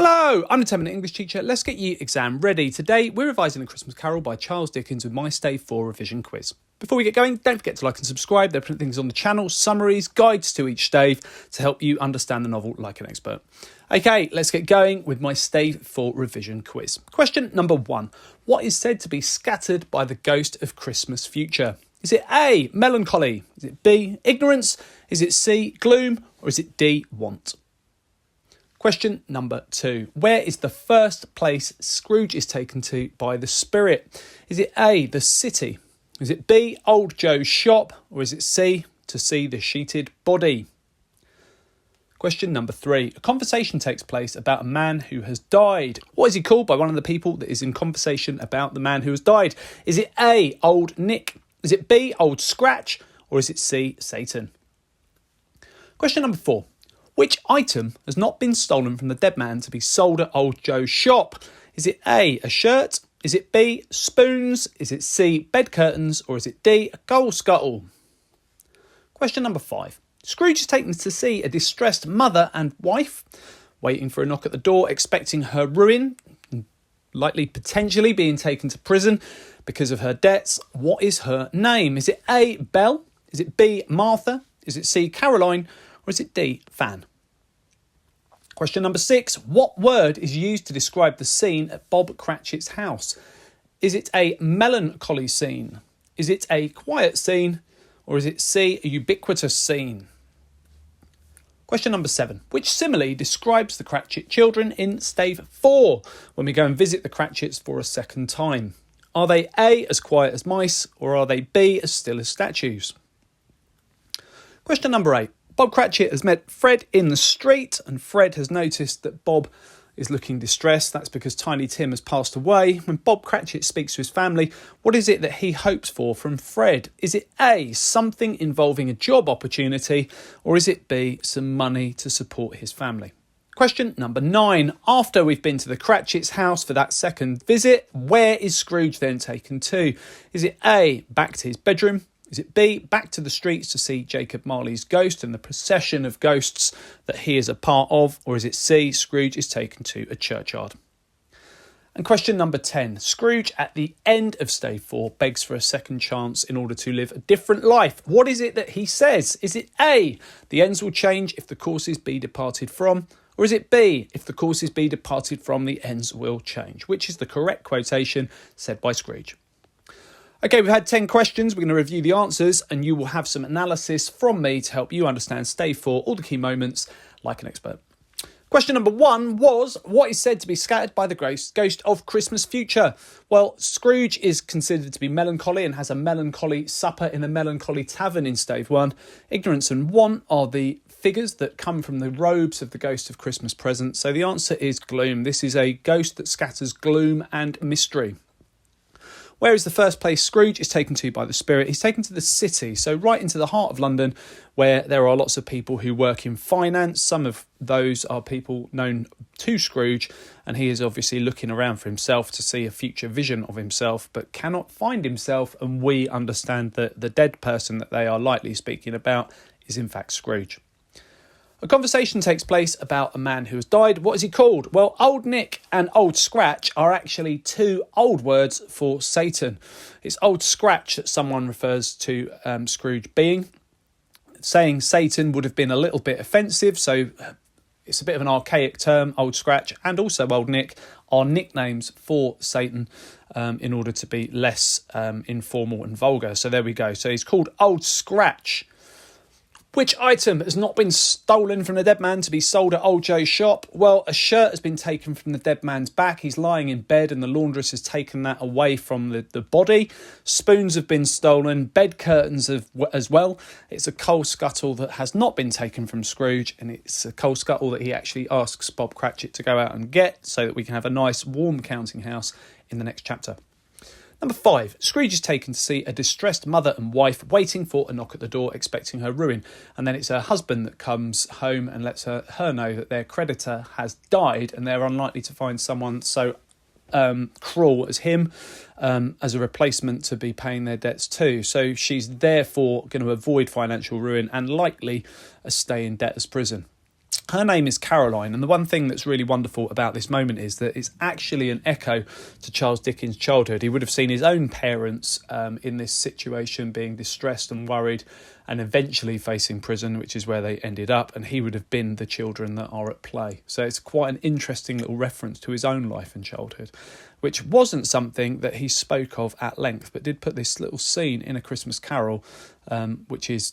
Hello, I'm the 10-minute English teacher. Let's get you exam ready. Today, we're revising A Christmas Carol by Charles Dickens with my Stave 4 revision quiz. Before we get going, don't forget to like and subscribe. There are plenty of things on the channel, summaries, guides to each stave to help you understand the novel like an expert. Okay, let's get going with my Stave 4 revision quiz. Question number 1. What is said to be scattered by the ghost of Christmas future? Is it A, melancholy? Is it B, ignorance? Is it C, gloom? Or is it D, want? Question number 2. Where is the first place Scrooge is taken to by the spirit? Is it A, the city? Is it B, Old Joe's shop? Or is it C, to see the sheeted body? Question number 3. A conversation takes place about a man who has died. What is he called by one of the people that is in conversation about the man who has died? Is it A, Old Nick? Is it B, Old Scratch? Or is it C, Satan? Question number 4. Which item has not been stolen from the dead man to be sold at Old Joe's shop? Is it A, a shirt? Is it B, spoons? Is it C, bed curtains? Or is it D, a coal scuttle? Question number 5. Scrooge is taken to see a distressed mother and wife, waiting for a knock at the door, expecting her ruin, likely potentially being taken to prison because of her debts. What is her name? Is it A, Belle? Is it B, Martha? Is it C, Caroline? Or is it D, Fan? Question number 6. What word is used to describe the scene at Bob Cratchit's house? Is it a melancholy scene? Is it a quiet scene? Or is it C, a ubiquitous scene? Question number 7. Which simile describes the Cratchit children in Stave 4 when we go and visit the Cratchits for a second time? Are they A, as quiet as mice, or are they B, as still as statues? Question number 8. Bob Cratchit has met Fred in the street, and Fred has noticed that Bob is looking distressed. That's because Tiny Tim has passed away. When Bob Cratchit speaks to his family, what is it that he hopes for from Fred? Is it A, something involving a job opportunity, or is it B, some money to support his family? Question number 9. After we've been to the Cratchit's house for that second visit, where is Scrooge then taken to? Is it A, back to his bedroom? Is it B, back to the streets to see Jacob Marley's ghost and the procession of ghosts that he is a part of? Or is it C, Scrooge is taken to a churchyard? And question number 10. Scrooge, at the end of Stave 4, begs for a second chance in order to live a different life. What is it that he says? Is it A, the ends will change if the courses be departed from? Or is it B, if the courses be departed from, the ends will change? Which is the correct quotation said by Scrooge? Okay, we've had 10 questions. We're going to review the answers and you will have some analysis from me to help you understand Stave 4, all the key moments, like an expert. Question number 1 was, what is said to be scattered by the ghost of Christmas future? Well, Scrooge is considered to be melancholy and has a melancholy supper in a melancholy tavern in Stave 1. Ignorance and want are the figures that come from the robes of the ghost of Christmas present. So the answer is gloom. This is a ghost that scatters gloom and mystery. Where is the first place Scrooge is taken to by the spirit? He's taken to the city, so right into the heart of London, where there are lots of people who work in finance. Some of those are people known to Scrooge, and he is obviously looking around for himself to see a future vision of himself, but cannot find himself, and we understand that the dead person that they are likely speaking about is in fact Scrooge. A conversation takes place about a man who has died. What is he called? Well, Old Nick and Old Scratch are actually two old words for Satan. It's Old Scratch that someone refers to Scrooge being. Saying Satan would have been a little bit offensive, so it's a bit of an archaic term. Old Scratch and also Old Nick are nicknames for Satan in order to be less informal and vulgar. So there we go. So he's called Old Scratch. Which item has not been stolen from the dead man to be sold at Old Joe's shop? Well, a shirt has been taken from the dead man's back. He's lying in bed and the laundress has taken that away from the body. Spoons have been stolen. Bed curtains as well. It's a coal scuttle that has not been taken from Scrooge, and it's a coal scuttle that he actually asks Bob Cratchit to go out and get so that we can have a nice warm counting house in the next chapter. Number 5, Scrooge is taken to see a distressed mother and wife waiting for a knock at the door, expecting her ruin. And then it's her husband that comes home and lets her know that their creditor has died and they're unlikely to find someone so cruel as him as a replacement to be paying their debts too. So she's therefore going to avoid financial ruin and likely a stay in debtor's prison. Her name is Caroline, and the one thing that's really wonderful about this moment is that it's actually an echo to Charles Dickens' childhood. He would have seen his own parents in this situation, being distressed and worried, and eventually facing prison, which is where they ended up, and he would have been the children that are at play. So it's quite an interesting little reference to his own life and childhood, which wasn't something that he spoke of at length, but did put this little scene in A Christmas Carol, which is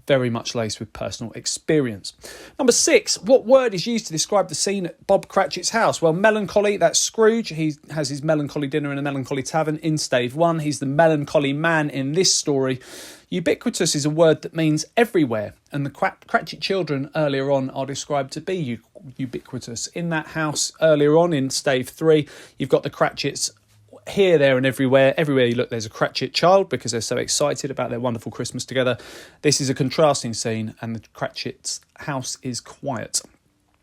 very much laced with personal experience. Number 6, what word is used to describe the scene at Bob Cratchit's house? Well, melancholy, that's Scrooge. He has his melancholy dinner in a melancholy tavern in Stave 1. He's the melancholy man in this story. Ubiquitous is a word that means everywhere, and the Cratchit children earlier on are described to be ubiquitous. In that house earlier on in Stave 3, you've got the Cratchits here, there and everywhere. Everywhere you look, there's a Cratchit child because they're so excited about their wonderful Christmas together. This is a contrasting scene, and the Cratchit's house is quiet,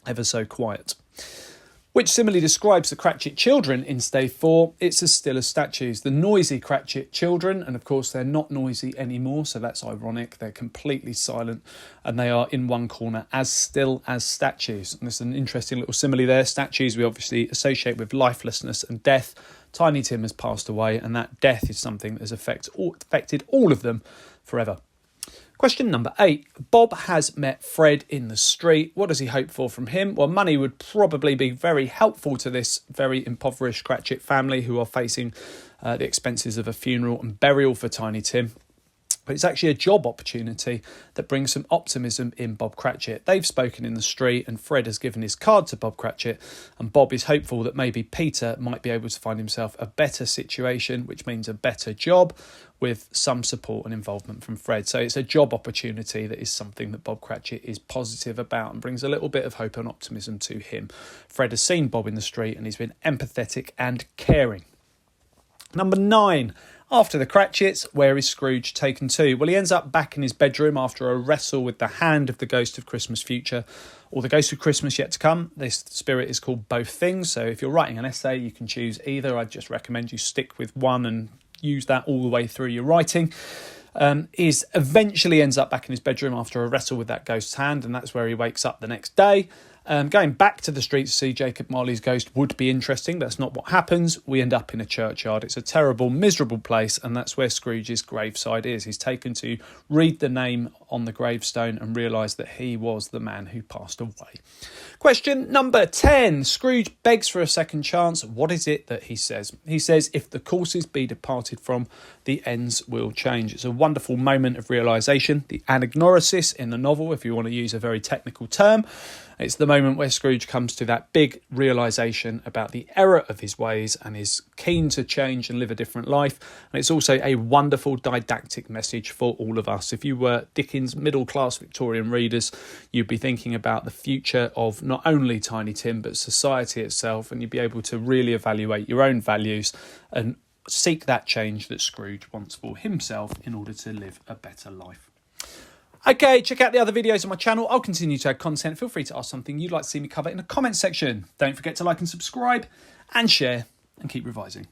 ever so quiet. Which similarly describes the Cratchit children in Stave 4. It's as still as statues. The noisy Cratchit children, and of course they're not noisy anymore, so that's ironic. They're completely silent, and they are in one corner as still as statues. And there's an interesting little simile there. Statues we obviously associate with lifelessness and death. Tiny Tim has passed away, and that death is something that has affected all of them forever. Question number 8. Bob has met Fred in the street. What does he hope for from him? Well, money would probably be very helpful to this very impoverished Cratchit family who are facing the expenses of a funeral and burial for Tiny Tim. But it's actually a job opportunity that brings some optimism in Bob Cratchit. They've spoken in the street, and Fred has given his card to Bob Cratchit, and Bob is hopeful that maybe Peter might be able to find himself a better situation, which means a better job, with some support and involvement from Fred. So it's a job opportunity that is something that Bob Cratchit is positive about and brings a little bit of hope and optimism to him. Fred has seen Bob in the street, and he's been empathetic and caring. Number 9. After the Cratchits, where is Scrooge taken to? Well, he ends up back in his bedroom after a wrestle with the hand of the Ghost of Christmas Future, or the Ghost of Christmas Yet to Come. This spirit is called both things, so if you're writing an essay, you can choose either. I'd just recommend you stick with one and use that all the way through your writing. Eventually ends up back in his bedroom after a wrestle with that ghost's hand, and that's where he wakes up the next day. Going back to the street to see Jacob Marley's ghost would be interesting. That's not what happens. We end up in a churchyard. It's a terrible, miserable place, and that's where Scrooge's graveside is. He's taken to read the name on the gravestone and realise that he was the man who passed away. Question number 10. Scrooge begs for a second chance. What is it that he says? He says, if the courses be departed from, the ends will change. It's a wonderful moment of realisation. The anagnorisis in the novel, if you want to use a very technical term. It's the moment where Scrooge comes to that big realisation about the error of his ways and is keen to change and live a different life. And it's also a wonderful didactic message for all of us. If you were Dickens' middle-class Victorian readers, you'd be thinking about the future of not only Tiny Tim, but society itself, and you'd be able to really evaluate your own values and seek that change that Scrooge wants for himself in order to live a better life. Okay, check out the other videos on my channel. I'll continue to add content. Feel free to ask something you'd like to see me cover in the comments section. Don't forget to like and subscribe and share, and keep revising.